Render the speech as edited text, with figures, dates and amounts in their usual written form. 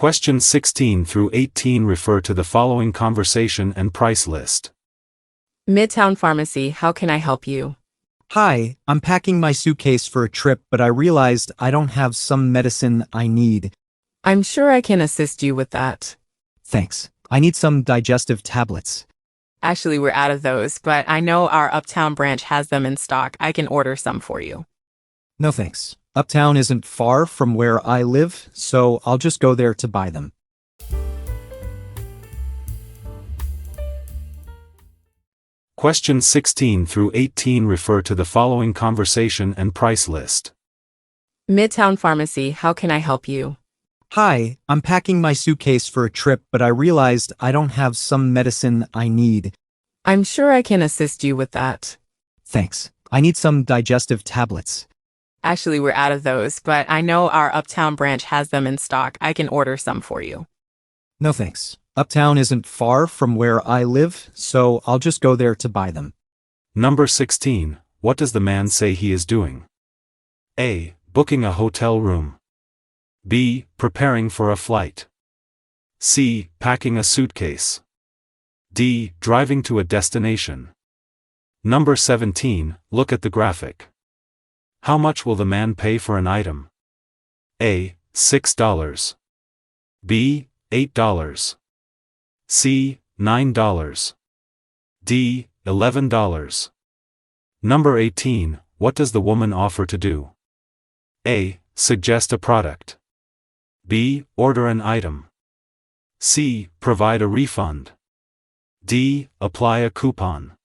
Questions 16 through 18 refer to the following conversation and price list. Midtown Pharmacy, how can I help you? Hi, I'm packing my suitcase for a trip, but I realized I don't have some medicine I need. I'm sure I can assist you with that. Thanks. I need some digestive tablets. Actually, we're out of those, but I know our Uptown branch has them in stock. I can order some for you. No thanks. Uptown isn't far from where I live, so I'll just go there to buy them. Questions 16 through 18 refer to the following conversation and price list. Midtown Pharmacy, how can I help you? Hi, I'm packing my suitcase for a trip, but I realized I don't have some medicine I need. I'm sure I can assist you with that. Thanks. I need some digestive tablets. Actually, we're out of those, but I know our Uptown branch has them in stock. I can order some for you. No thanks. Uptown isn't far from where I live, so I'll just go there to buy them. Number 16. What does the man say he is doing? A. Booking a hotel room. B. Preparing for a flight. C. Packing a suitcase. D. Driving to a destination. Number 17. Look at the graphic. How much will the man pay for an item? A. $6. B. $8. C. $9. D. $11. Number 18. What does the woman offer to do? A. Suggest a product. B. Order an item. C. Provide a refund. D. Apply a coupon.